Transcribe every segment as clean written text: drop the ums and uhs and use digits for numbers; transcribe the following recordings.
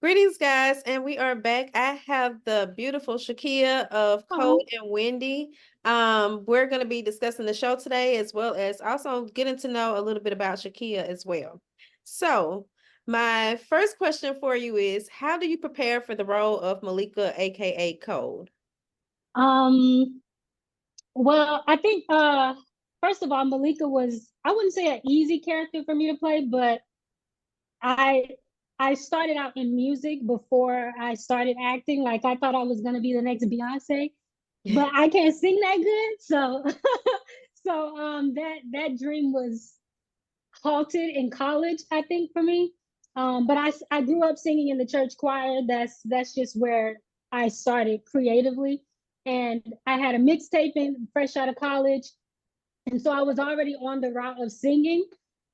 Greetings, guys, and we are back. I have the beautiful Sh'Kia of Oh, Kold and Wendy. We're going to be discussing the show today, as well as also getting to know a little bit about Sh'Kia as well. So, my first question for you is, how do you prepare for the role of Malika, aka Kold? um, well, I think first of all, Malika was I wouldn't say an easy character for me to play, but I I started out in music before I started acting. Like I thought I was gonna be the next Beyonce, but I can't sing that good. So that dream was halted in college, I think, for me. But I grew up singing in the church choir. That's just where I started creatively. And I had a mixtape in fresh out of college. And so I was already on the route of singing,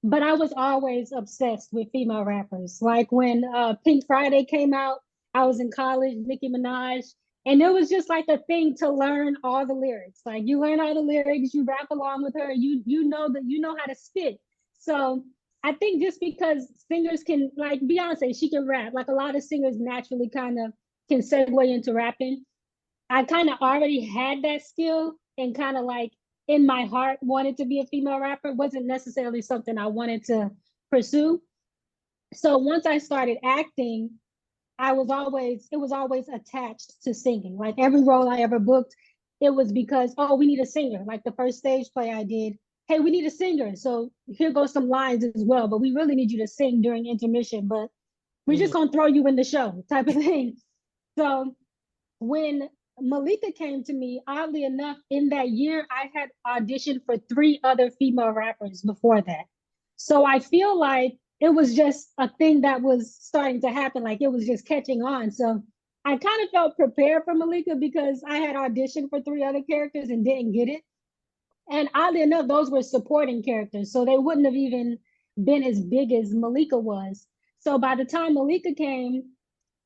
but I was always obsessed with female rappers. Like when Pink Friday came out, I was in college, Nicki Minaj, and it was just like a thing to learn all the lyrics. Like you learn all the lyrics, you rap along with her, you know that you know how to spit. So I think just because singers can, like Beyonce, she can rap. Like a lot of singers naturally kind of can segue into rapping. I kind of already had that skill and kind of like in my heart wanted to be a female rapper. It wasn't necessarily something I wanted to pursue. So once I started acting, it was always attached to singing. Like every role I ever booked, it was because, oh, we need a singer. Like the first stage play I did, hey, we need a singer. So here goes some lines as well, but we really need you to sing during intermission, but we're just Mhm. gonna throw you in the show type of thing. So when Malika came to me, oddly enough, in that year, I had auditioned for three other female rappers before that. So I feel like it was just a thing that was starting to happen, like it was just catching on. So I kind of felt prepared for Malika because I had auditioned for three other characters and didn't get it. And oddly enough, those were supporting characters. So they wouldn't have even been as big as Malika was. So by the time Malika came,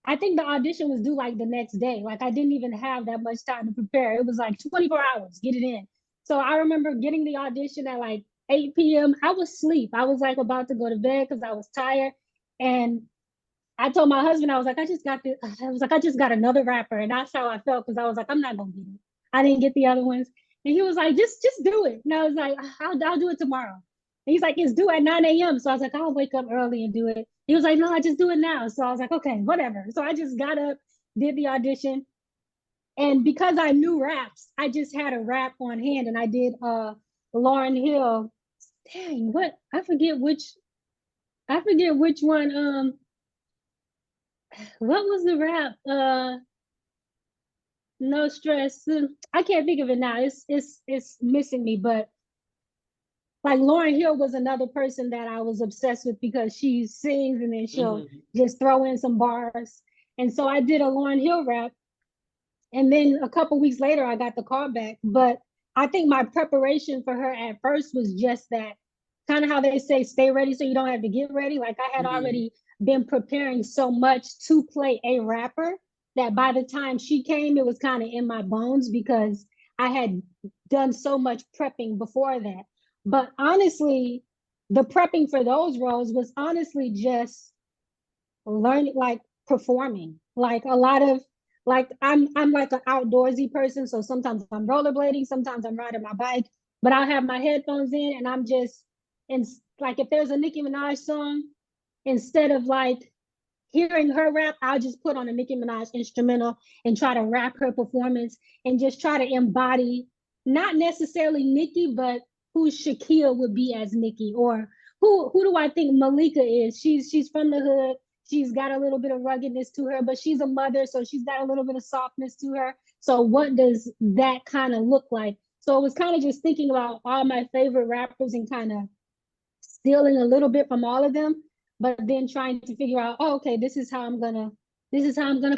I think the audition was due like the next day. Like I didn't even have that much time to prepare. It was like 24 hours, get it in. So I remember getting the audition at like 8 p.m. I was asleep. I was like about to go to bed because I was tired. And I told my husband, I was like, I just got this. I was like, I just got another rapper. And that's how I felt because I was like, I'm not gonna get it. I didn't get the other ones. And he was like, just do it. And I was like, I'll do it tomorrow. And he's like, it's due at 9 a.m. So I was like, I'll wake up early and do it. He was like, no, I just do it now. So I was like, okay, whatever. So I just got up, did the audition. And because I knew raps, I just had a rap on hand and I did Lauryn Hill. Dang, what I forget which one what was the rap? No stress. I can't think of it now. It's missing me, but like Lauryn Hill was another person that I was obsessed with because she sings and then she'll Mhm. just throw in some bars. And so I did a Lauryn Hill rap. And then a couple weeks later, I got the call back. But I think my preparation for her at first was just that kind of how they say, stay ready so you don't have to get ready. Like I had Mhm. already been preparing so much to play a rapper that by the time she came, it was kind of in my bones because I had done so much prepping before that. But honestly, the prepping for those roles was honestly just learning, like performing. Like a lot of like I'm like an outdoorsy person, so sometimes I'm rollerblading, sometimes I'm riding my bike, but I'll have my headphones in and I'm just and like if there's a Nicki Minaj song, instead of like hearing her rap, I'll just put on a Nicki Minaj instrumental and try to rap her performance and just try to embody not necessarily Nicki, but who Sh'Kia would be as Nicki, or who do I think Malika is? She's from the hood. She's got a little bit of ruggedness to her, but she's a mother, so she's got a little bit of softness to her. So what does that kind of look like? So it was kind of just thinking about all my favorite rappers and kind of stealing a little bit from all of them, but then trying to figure out, oh, okay, this is how I'm gonna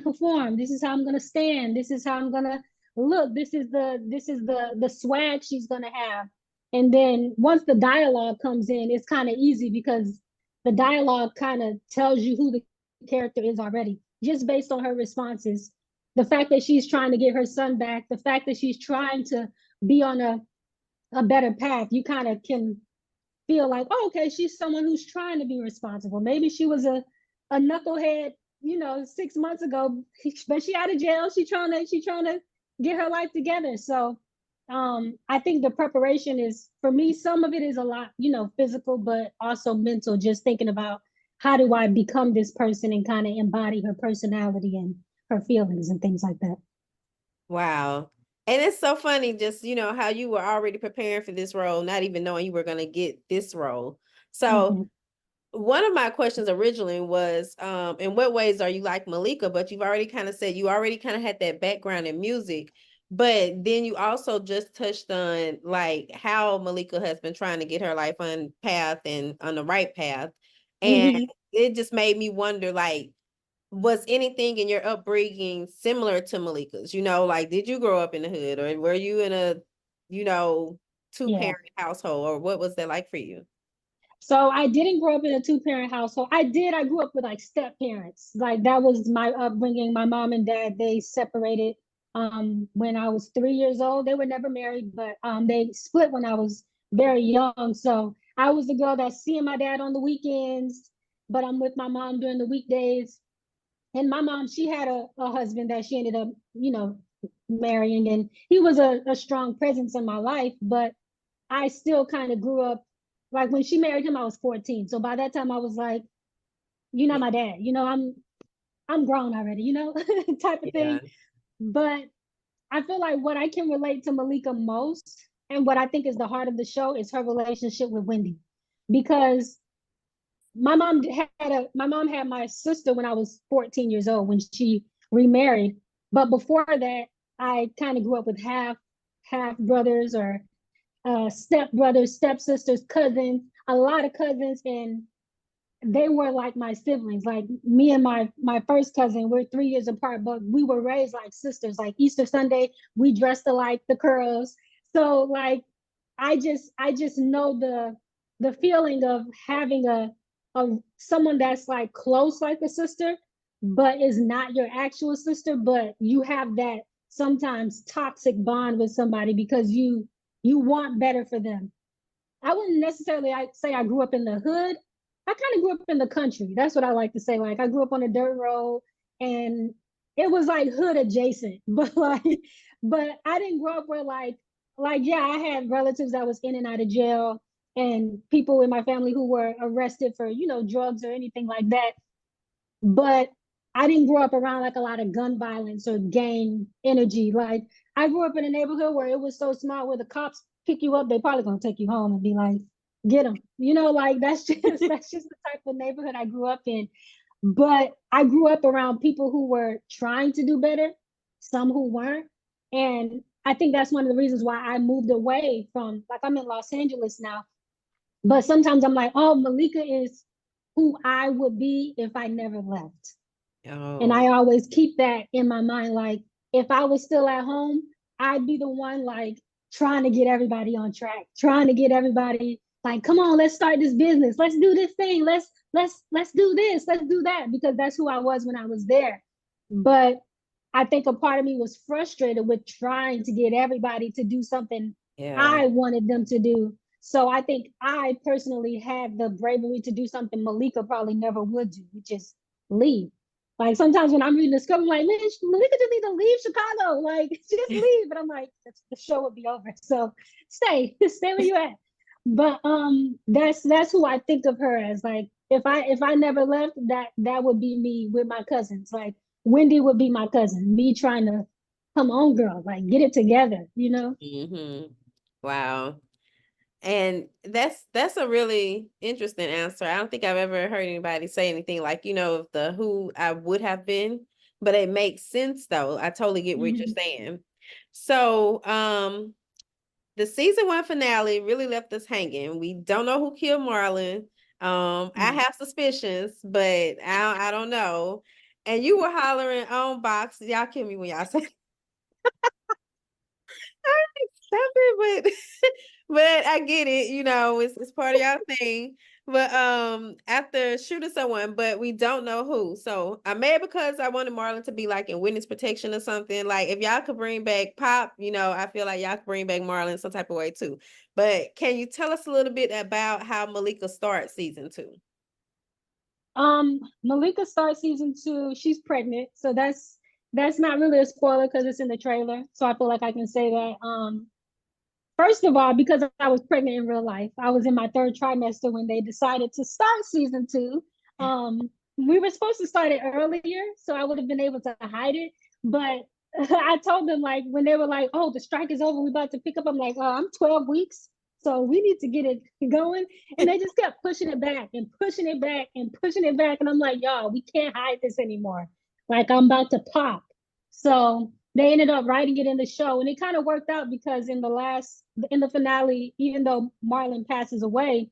perform. This is how I'm gonna stand. This is how I'm gonna look. This is the swag she's gonna have. And then once the dialogue comes in, it's kind of easy because the dialogue kind of tells you who the character is already, just based on her responses. The fact that she's trying to get her son back, the fact that she's trying to be on a better path, you kind of can feel like, oh, okay, she's someone who's trying to be responsible. Maybe she was a knucklehead 6 months ago, but she out of jail. She trying to get her life together. So I think the preparation is, for me, some of it is a lot, physical, but also mental, just thinking about how do I become this person and kind of embody her personality and her feelings and things like that. Wow. And it's so funny, just, how you were already preparing for this role, not even knowing you were going to get this role. So, Mm-hmm. one of my questions originally was, in what ways are you like Malika? But you've already kind of said you already kind of had that background in music, but then you also just touched on like how Malika has been trying to get her life on path and on the right path. And Mm-hmm. it just made me wonder, like, was anything in your upbringing similar to Malika's? Like, did you grow up in the hood, or were you in a, you know, Yeah. two-parent household, or what was that like for you? So I didn't grow up in a two-parent household. I grew up with like step parents. Like that was my upbringing. My mom and dad, they separated when I was 3 years old. They were never married, but they split when I was very young. So I was the girl that's seeing my dad on the weekends, but I'm with my mom during the weekdays. And my mom, she had a husband that she ended up, marrying, and he was a strong presence in my life, but I still kind of grew up, like when she married him, I was 14. So by that time I was like, you're not Yeah. my dad. I'm grown already, type of Yeah. thing. But I feel like what I can relate to Malika most, and what I think is the heart of the show, is her relationship with Wendy. Because my mom had my sister when I was 14 years old when she remarried. But before that, I kind of grew up with half brothers, or step brothers, stepsisters, cousins, a lot of cousins, and they were like my siblings. Like me and my first cousin, we're 3 years apart, but we were raised like sisters. Like Easter Sunday, we dressed alike, the curls. So like I just know the feeling of having a someone that's like close like a sister, but is not your actual sister, but you have that sometimes toxic bond with somebody because you want better for them. I wouldn't necessarily say I grew up in the hood. I kind of grew up in the country. That's what I like to say. Like I grew up on a dirt road, and it was like hood adjacent, but I didn't grow up where like yeah, I had relatives that was in and out of jail, and people in my family who were arrested for drugs or anything like that. But I didn't grow up around like a lot of gun violence or gang energy. Like I grew up in a neighborhood where it was so small, where the cops pick you up, they probably gonna take you home and be like, get them. Like that's just the type of neighborhood I grew up in. But I grew up around people who were trying to do better, some who weren't. And I think that's one of the reasons why I moved away from, like, I'm in Los Angeles now, but sometimes I'm like, oh, Malika is who I would be if I never left. And Oh, I always keep that in my mind. Like, if I was still at home, I'd be the one like trying to get everybody on track, trying to get everybody like, come on, let's start this business. Let's do this thing. Let's do this. Let's do that. Because that's who I was when I was there. But I think a part of me was frustrated with trying to get everybody to do something yeah. I wanted them to do. So I think I personally had the bravery to do something Malika probably never would do, which is leave. Like sometimes when I'm reading the script, I'm like, man, Malika just need to leave Chicago. Like, just leave. But I'm like, the show would be over. So stay where you at. But that's who I think of her as. Like, if I never left, that would be me with my cousins. Like Wendy would be my cousin. Me trying to come on, girl, like get it together. Mm-hmm. Wow. And that's a really interesting answer. I don't think I've ever heard anybody say anything like, of the who I would have been, but it makes sense though. I totally get what you're Mhm. saying. So, the season one finale really left us hanging. We don't know who killed Marlon. I Right. have suspicions, but I don't know. And you were hollering on box. Y'all kill me when y'all say stop it, but but I get it, it's part of y'all thing. But after shooting someone, but we don't know who. So I'm mad because I wanted Marlon to be like in witness protection or something. Like if y'all could bring back Pop, I feel like y'all could bring back Marlon some type of way too. But can you tell us a little bit about how Malika starts season two? Malika starts season 2. She's pregnant, so that's not really a spoiler because it's in the trailer. So I feel like I can say that. First of all, because I was pregnant in real life, I was in my third trimester when they decided to start season 2. We were supposed to start it earlier, so I would have been able to hide it. But I told them, like, when they were like, "Oh, the strike is over, we're about to pick up." I'm like, "Oh, I'm 12 weeks, so we need to get it going." And they just kept pushing it back and pushing it back and pushing it back, and I'm like, "Y'all, we can't hide this anymore. Like, I'm about to pop." So they ended up writing it in the show, and it kind of worked out because in the finale, even though Marlon passes away,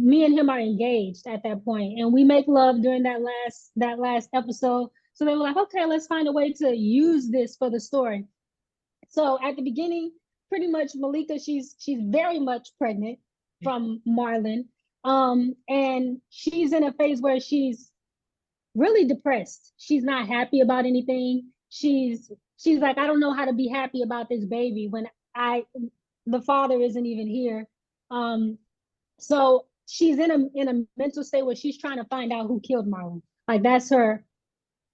me and him are engaged at that point, and we make love during that last episode. So they were like, "Okay, let's find a way to use this for the story." So at the beginning, pretty much Malika, she's very much pregnant from Marlon, and she's in a phase where she's really depressed. She's not happy about anything. She's like, "I don't know how to be happy about this baby when I the father isn't even here." Um, so she's in a mental state where she's trying to find out who killed Marlon. Like, that's her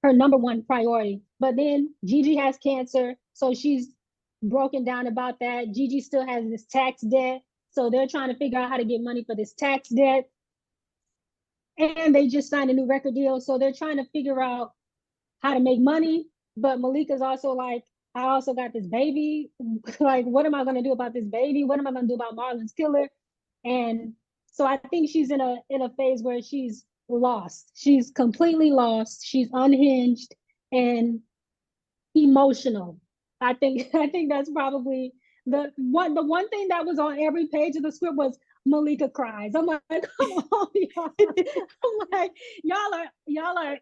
number one priority. But then Gigi has cancer, so she's broken down about that. Gigi still has this tax debt, so they're trying to figure out how to get money for this tax debt. And they just signed a new record deal, so they're trying to figure out how to make money. But Malika's also like, "I also got this baby. Like, what am I going to do about this baby? What am I going to do about Marlon's killer?" And so I think she's in a phase where she's lost. She's completely lost. She's unhinged and emotional. I think that's probably the one thing that was on every page of the script was Malika cries. I'm like, "Come on, y'all." I'm like, y'all are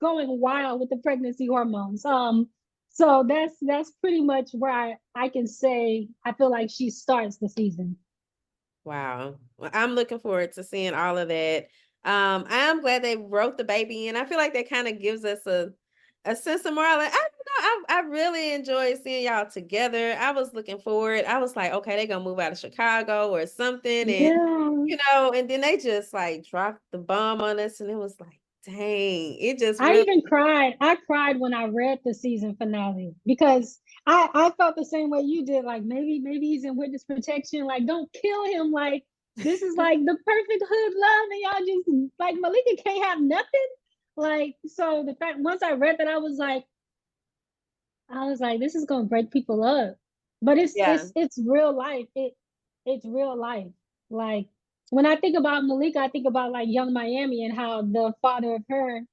going wild with the pregnancy hormones. So that's pretty much where I can say I feel like she starts the season. Wow. Well, I'm looking forward to seeing all of that. I'm glad they wrote the baby in. I feel like that kind of gives us a sense of morale. I don't know. I really enjoyed seeing y'all together. I was looking forward. I was like, okay, they're gonna move out of Chicago or something, and Yeah. and then they just like dropped the bomb on us, and it was like, dang, it just I really, even cried. I cried when I read the season finale because I felt the same way you did. Like, maybe he's in witness protection. Like, don't kill him. Like, this is like the perfect hood love, and y'all just like Malika can't have nothing. Like, so the fact once I read that, I was like, this is gonna break people up. But it's yeah, it's it's real life. It's real life. Like, when I think about Malika, I think about like Young Miami and how the father of her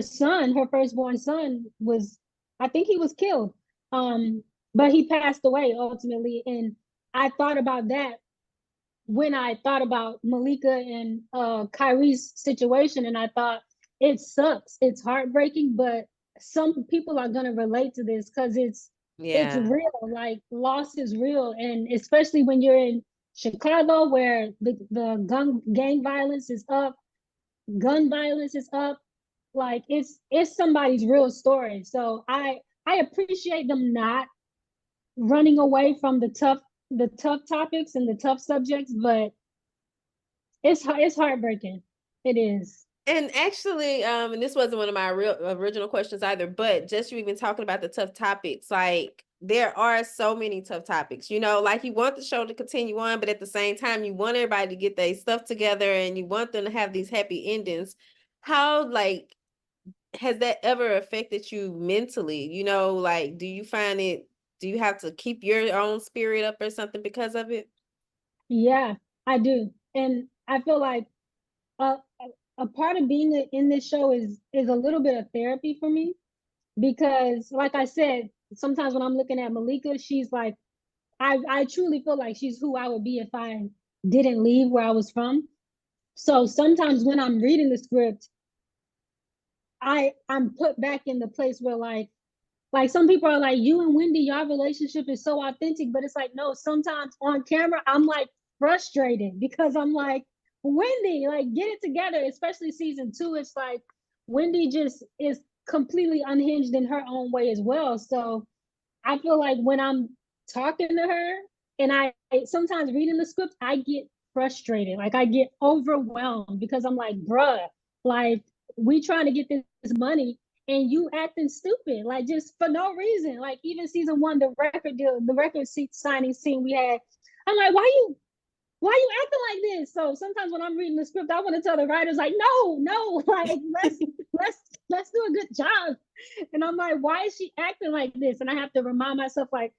son, her firstborn son, was, I think he was killed. Um, but he passed away ultimately. And I thought about that when I thought about Malika and Kyrie's situation, and I thought, it sucks. It's heartbreaking, but some people are gonna relate to this because it's yeah. real. Like, loss is real, and especially when you're in Chicago where the gang violence is up, gun violence is up. Like, it's somebody's real story. So I appreciate them not running away from the tough topics and the tough subjects, but it's heartbreaking. It is. And actually, and this wasn't one of my real original questions either, but just you even talking about the tough topics, like there are so many tough topics, like you want the show to continue on, but at the same time, you want everybody to get their stuff together and you want them to have these happy endings. How, like, has that ever affected you mentally? Like, do you have to keep your own spirit up or something because of it? Yeah, I do. And I feel like a a part of being in this show is a little bit of therapy for me because, like I said, sometimes when I'm looking at Malika, she's like, I truly feel like she's who I would be if I didn't leave where I was from. So sometimes when I'm reading the script, I'm put back in the place where, like some people are like, "You and Wendy, your relationship is so authentic," but it's like, no, sometimes on camera I'm like frustrated because I'm like, "Wendy, like, get it together." Especially season 2, it's like Wendy just is completely unhinged in her own way as well. So I feel like when I'm talking to her and I sometimes reading the script, I get frustrated. Like, I get overwhelmed because I'm like, bruh, Like, we trying to get this money and you acting stupid, like just for no reason. Like even season one, the record deal, the record seat signing scene we had, I'm like, why you acting like this? So sometimes when I'm reading the script, I want to tell the writers like, no, like let's do a good job. And I'm like, why is she acting like this? And I have to remind myself like,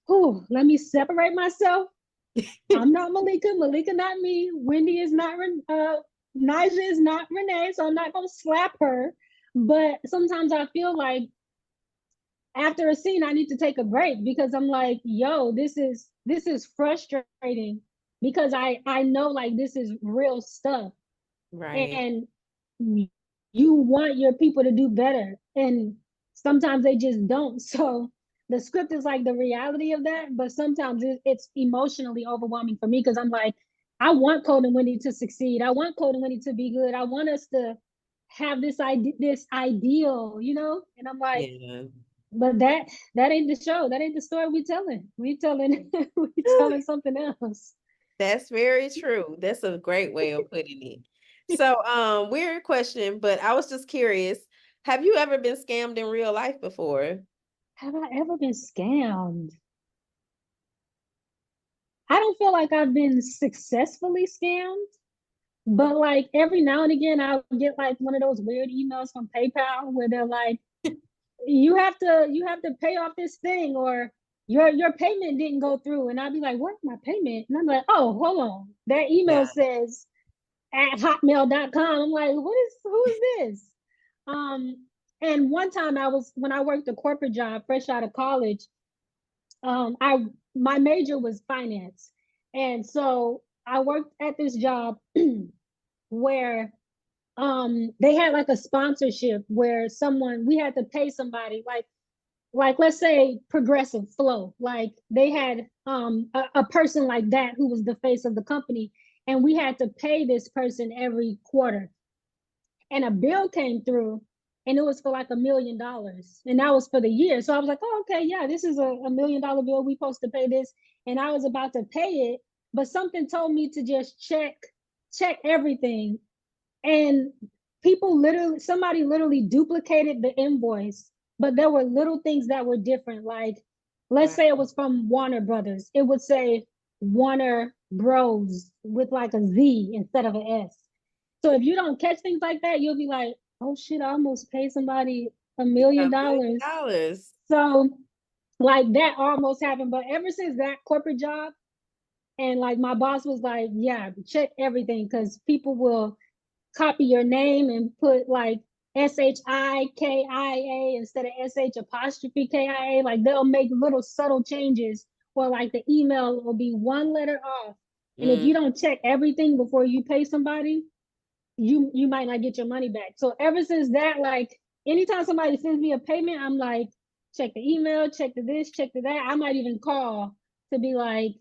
oh, let me separate myself. I'm not Malika. Malika not me. Wendy is not Naja is not Renee. So I'm not gonna slap her. But sometimes I feel like after a scene, I need to take a break because I'm like, yo, this is frustrating because I know like this is real stuff. Right. And you want your people to do better. And sometimes they just don't. So the script is like the reality of that, but sometimes it's emotionally overwhelming for me because I'm like, I want Cold and Wendy to succeed. I want Cold and Wendy to be good. I want us to have this idea, this ideal, And I'm like, Yeah. but that ain't the show. That ain't the story we telling. We telling we telling something else. That's very true. That's a great way of putting it. So, weird question, but I was just curious. Have you ever been scammed in real life before? Have I ever been scammed? I don't feel like I've been successfully scammed, but like every now and again I'll get like one of those weird emails from PayPal where they're like, you have to pay off this thing or your payment didn't go through. And I'll be like, what's my payment? And I'm like, oh, hold on. That email Yeah. says at hotmail.com. I'm like, who is this? Um, and one time when I worked a corporate job fresh out of college, I my major was finance. And so I worked at this job where they had like a sponsorship where someone we had to pay somebody like let's say Progressive Flow, like they had a person like that who was the face of the company, and we had to pay this person every quarter, and a bill came through and it was for like $1 million, and that was for the year. So I was like, oh, okay, yeah, this is a $1 million bill, we supposed to pay this. And I was about to pay it, but something told me to just check everything. And somebody literally duplicated the invoice, but there were little things that were different. Like, let's Wow. say it was from Warner Brothers, it would say Warner Bros with like a Z instead of an S. So if you don't catch things like that, you'll be like, oh shit, I almost paid somebody a million dollars. $1 million. So like that almost happened. But ever since that corporate job, and like my boss was like, yeah, check everything because people will copy your name and put like SHIKIA instead of SH apostrophe KIA. Like they'll make little subtle changes, or like the email will be one letter off. And if Mm, you don't check everything before you pay somebody, you might not get your money back. So ever since that, like anytime somebody sends me a payment, I'm like, check the email, check the this, check the that. I might even call to be like,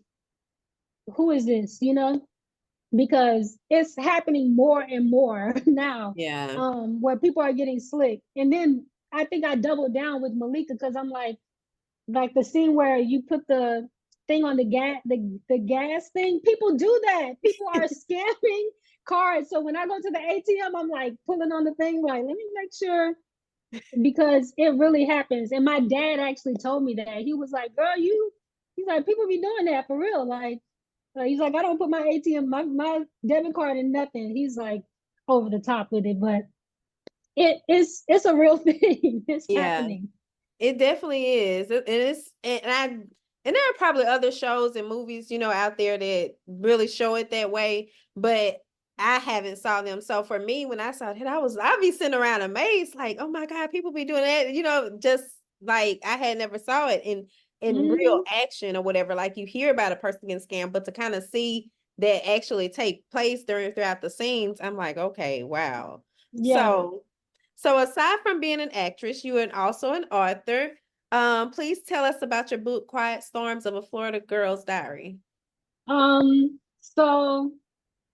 who is this? Because it's happening more and more now, yeah. where people are getting slick. And then I think I doubled down with Malika because I'm like the scene where you put the thing on the gas thing. People do that. People are scamming cards. So when I go to the ATM, I'm like pulling on the thing, like, let me make sure, because it really happens. And my dad actually told me that. He was like, girl, he's like, people be doing that for real. Like, he's like, I don't put my ATM, my debit card in nothing. He's like over the top with it, but it's a real thing. It's Yeah. happening. It definitely is. And there are probably other shows and movies, out there that really show it that way, but I haven't saw them. So for me, when I saw it, I'd be sitting around amazed, like, oh my God, people be doing that, just like I had never saw it in real Hmm. action or whatever. Like you hear about a person getting scammed, but to kind of see that actually take place throughout the scenes, I'm like, okay, wow. Yeah. So aside from being an actress, you are also an author. Please tell us about your book, Quiet Storms of a Florida Girl's Diary. So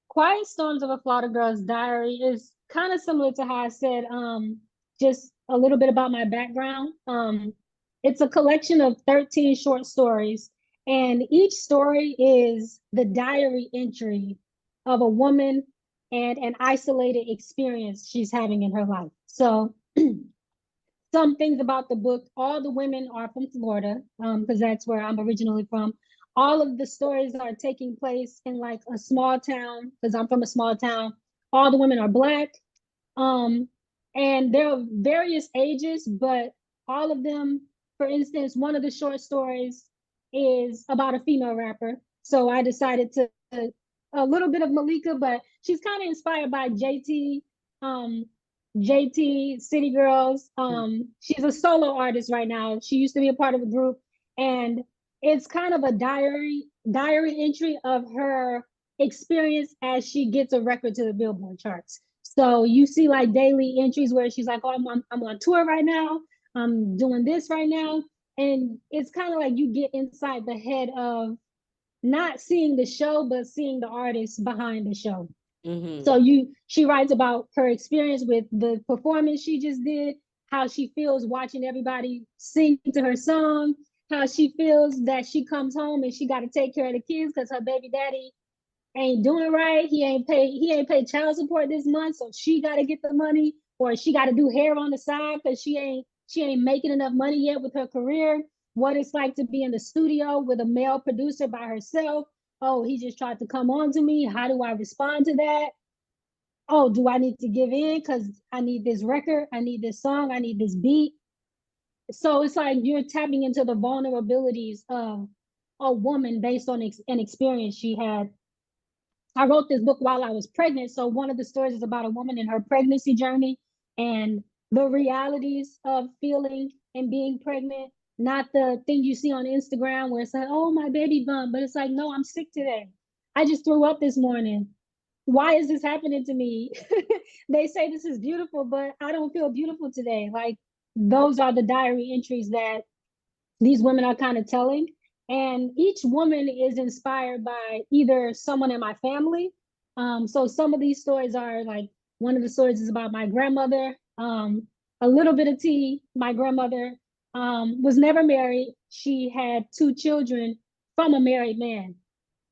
Quiet Storms of a Florida Girl's Diary is kind of similar to how I said, just a little bit about my background. It's a collection of 13 short stories, and each story is the diary entry of a woman and an isolated experience she's having in her life. So some things about the book, all the women are from Florida, because that's where I'm originally from. All of the stories are taking place in like a small town, because I'm from a small town. All the women are Black, um, and they're of various ages, but all of them, for instance, one of the short stories is about a female rapper. So I decided to a little bit of Malika, but she's kind of inspired by um, JT, City Girls. She's a solo artist right now. She used to be a part of a group, and it's kind of a diary entry of her experience as she gets a record to the Billboard charts. So you see like daily entries where she's like, "Oh, I'm on tour right now. I'm doing this right now," and it's kind of like you get inside the head of not seeing the show, but seeing the artist behind the show. Mm-hmm. So she writes about her experience with the performance she just did, how she feels watching everybody sing to her song, how she feels that she comes home and she got to take care of the kids because her baby daddy ain't doing right. He ain't paid child support this month, so she got to get the money, or she got to do hair on the side because she ain't making enough money yet with her career. What it's like to be in the studio with a male producer by herself. Oh, he just tried to come on to me. How do I respond to that? Oh, do I need to give in because I need this record, I need this song, I need this beat? So it's like you're tapping into the vulnerabilities of a woman based on an experience she had. I wrote this book while I was pregnant. So one of the stories is about a woman in her pregnancy journey and the realities of feeling and being pregnant, not the thing you see on Instagram where it's like, oh, my baby bump, but it's like, no, I'm sick today. I just threw up this morning. Why is this happening to me? They say this is beautiful, but I don't feel beautiful today. Like those are the diary entries that these women are kind of telling. And each woman is inspired by either someone in my family. So some of these stories are like one of the stories is about my grandmother. A little bit of tea. My grandmother was never married. She had two children from a married man.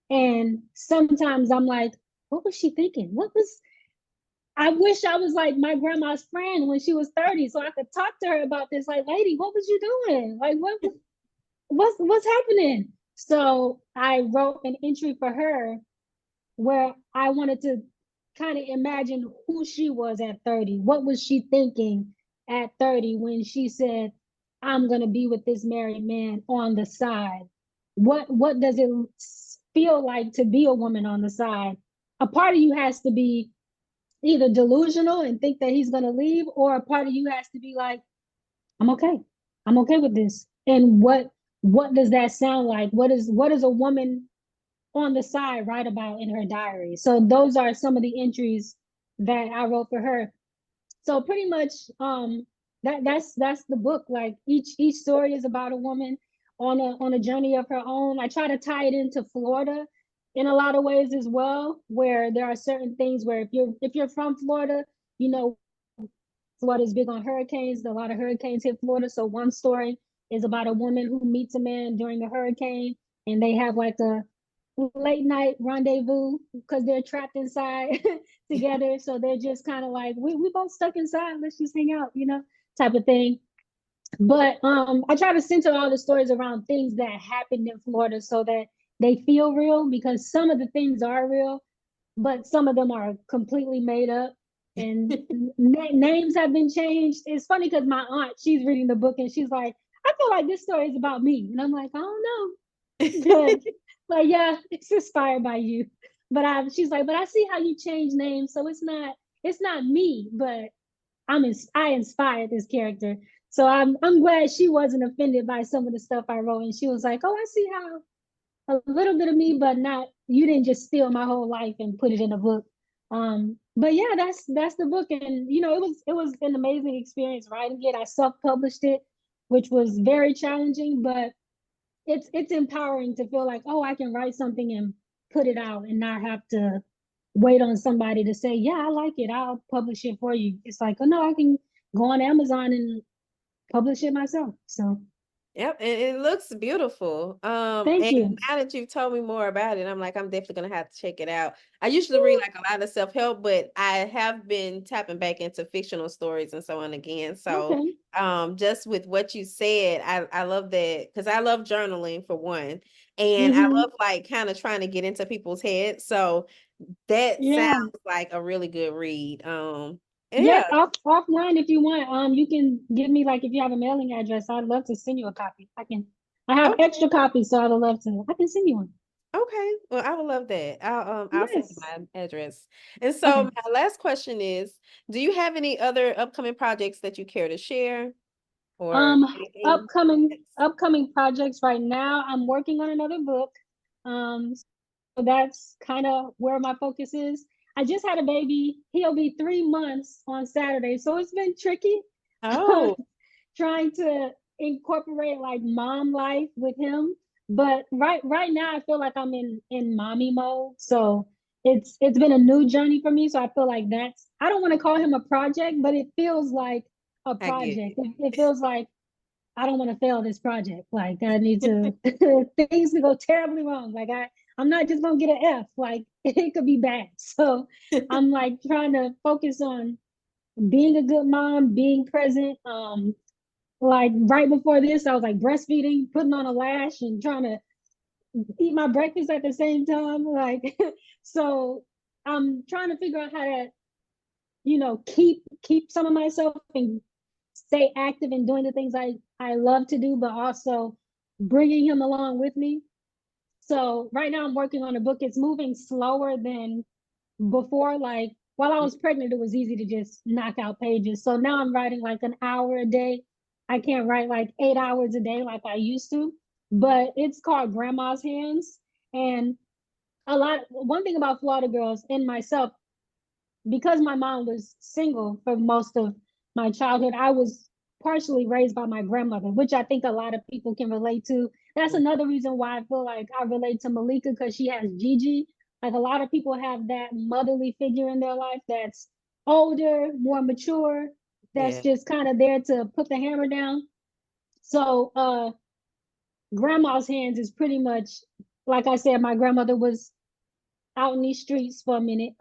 And sometimes I'm like, what was she thinking? I wish I was like my grandma's friend when she was 30 so I could talk to her about this. Like, lady, what was you doing? Like, what's happening? So I wrote an entry for her where I wanted to kind of imagine who she was at 30. What was she thinking at 30 when she said, I'm gonna be with this married man on the side? What does it feel like to be a woman on the side? A part of you has to be either delusional and think that he's gonna leave, or a part of you has to be like, I'm okay. I'm okay with this. And what does that sound like? What is a woman on the side write about in her diary? So those are some of the entries that I wrote for her. So pretty much that's the book. Like each story is about a woman on a journey of her own. I try to tie it into Florida in a lot of ways as well, where there are certain things where if you're from Florida, you know Florida is big on hurricanes. A lot of hurricanes hit Florida. So one story is about a woman who meets a man during a hurricane, and they have like a late night rendezvous because they're trapped inside together. So they're just kind of like, we both stuck inside. Let's just hang out, type of thing. But I try to center all the stories around things that happened in Florida so that they feel real, because some of the things are real, but some of them are completely made up, and names have been changed. It's funny because my aunt, she's reading the book and she's like, I feel like this story is about me. And I'm like, I don't know. But yeah, it's inspired by you. She's like, but I see how you change names. So it's not me, but I inspired this character. So I'm glad she wasn't offended by some of the stuff I wrote. And she was like, oh, I see how a little bit of me, but not, you didn't just steal my whole life and put it in a book. But yeah, that's the book. And it was an amazing experience writing it. I self-published it, which was very challenging, but it's empowering to feel like, oh, I can write something and put it out and not have to wait on somebody to say, yeah, I like it, I'll publish it for you. It's like, oh no, I can go on Amazon and publish it myself. So Yep, and it looks beautiful. Thank And you. now that you've told me more about it, I'm like, I'm definitely gonna have to check it out. I usually read Ooh, like a lot of self-help, but I have been tapping back into fictional stories and so on again. So, okay. just with what you said, I love that because I love journaling for one, and I Mm-hmm. love like kind of trying to get into people's heads. So that sounds Yeah. like a really good read. Yeah, Yeah. offline if you want. You can give me like if you have a mailing address, I'd love to send you a copy. I have Okay. extra copies, so I'd love to. I can send you one. Okay, well, I would love that. I'll send you Yes. my address. And so Okay. my last question is, do you have any other upcoming projects that you care to share or Um, anything? upcoming projects right now. I'm working on another book. So that's kind of where my focus is. I just had a baby. He'll be 3 months on Saturday, so it's been tricky Oh, trying to incorporate like mom life with him. But right now, I feel like I'm in mommy mode. So it's been a new journey for me. So I feel like that's I don't want to call him a project, but it feels like a I get project. It feels like I don't want to fail this project. Like I need to things could go terribly wrong. Like I'm not just gonna get an F. Like it could be bad. So it. I'm like trying to focus on being a good mom, being present. Like right before this, I was like breastfeeding, putting on a lash, and trying to eat my breakfast at the same time. Like so, I'm trying to figure out how to keep some of myself and stay active in doing the things I love to do, but also bringing him along with me. So right now I'm working on a book. It's moving slower than before. Like while I was pregnant, it was easy to just knock out pages. So now I'm writing like an hour a day. I can't write like 8 hours a day like I used to, but it's called Grandma's Hands. And one thing about Florida girls and myself, because my mom was single for most of my childhood, I was partially raised by my grandmother, which I think a lot of people can relate to. That's another reason why I feel like I relate to Malika because she has Gigi. Like a lot of people have that motherly figure in their life that's older, more mature, that's Yeah. just kind of there to put the hammer down. So, grandma's hands is pretty much, like I said, my grandmother was out in these streets for a minute.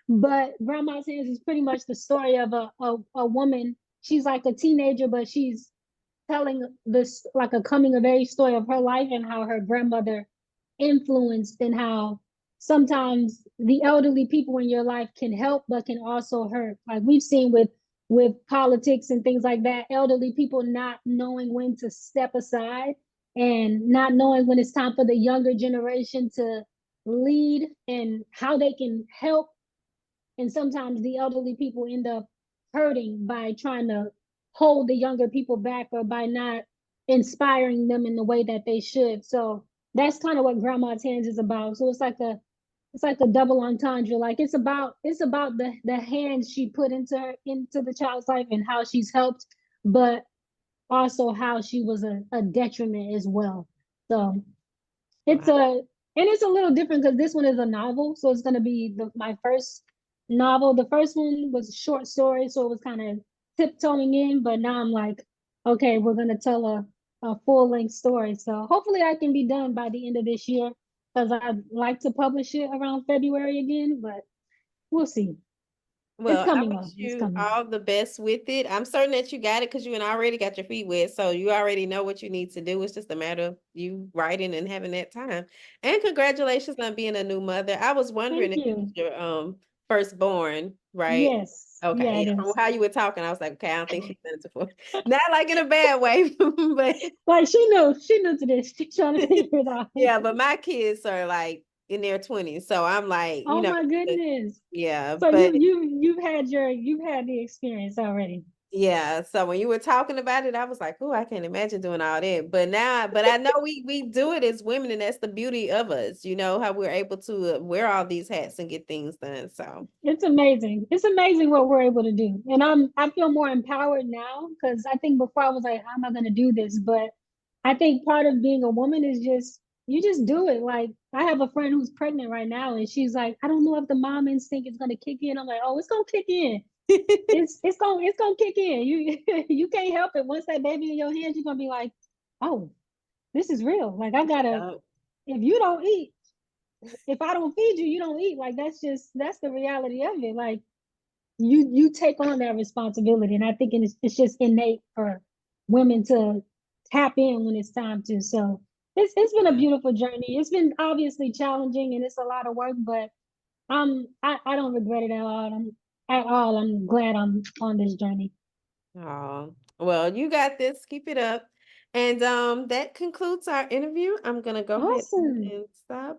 But Grandma's Hands is pretty much the story of a woman. She's like a teenager, but she's telling this like a coming of age story of her life and how her grandmother influenced and how sometimes the elderly people in your life can help but can also hurt. Like we've seen with politics and things like that, elderly people not knowing when to step aside and not knowing when it's time for the younger generation to lead and how they can help. And sometimes the elderly people end up hurting by trying to hold the younger people back or by not inspiring them in the way that they should. So that's kind of what Grandma's Hands is about. So it's like a double entendre. Like it's about the hands she put into the child's life and how she's helped, but also how she was a detriment as well. So it's Wow. a and it's a little different because this one is a novel, so it's gonna be my first novel. The first one was a short story, so it was kind of tiptoeing in, but now I'm like, okay, we're gonna tell a full length story. So hopefully I can be done by the end of this year because I'd like to publish it around February again, but we'll see. It's Well, I coming wish though. It's you coming. all the best with it. I'm certain that you got it because you and already got your feet wet. So you already know what you need to do. It's just a matter of you writing and having that time. And congratulations on being a new mother. I was wondering Thank if it was you. your firstborn, right? Yes. Yeah, Okay. it Yeah, from is. how you were talking, I was like, okay, I don't think she's done it before. Not like in a bad way, but Like she knew to this. She's trying to figure it out. yeah, but my kids are like in their 20s. So I'm like, Oh my goodness. yeah, So but you've had the experience already. yeah, so when you were talking about it, I was like, "Oh, I can't imagine doing all that." But now, but I know we do it as women, and that's the beauty of us. You know how we're able to wear all these hats and get things done. So It's amazing. It's amazing what we're able to do. And I feel more empowered now because I think before I was like, how am I gonna do this? But I think part of being a woman is just you just do it. Like I have a friend who's pregnant right now and she's like, I don't know if the mom instinct is gonna kick in. I'm like, oh, it's gonna kick in. It's gonna kick in. You can't help it. Once that baby in your hands, you're gonna be like, oh, this is real. Like I gotta. Yeah. If you don't eat, if I don't feed you, you don't eat. Like that's the reality of it. Like you take on that responsibility, and I think it's just innate for women to tap in when it's time to. So it's been a beautiful journey. It's been obviously challenging and it's a lot of work, but I don't regret it at all. I'm glad I'm on this journey. Oh, well, you got this. Keep it up. And that concludes our interview. I'm gonna go ahead Awesome. and stop.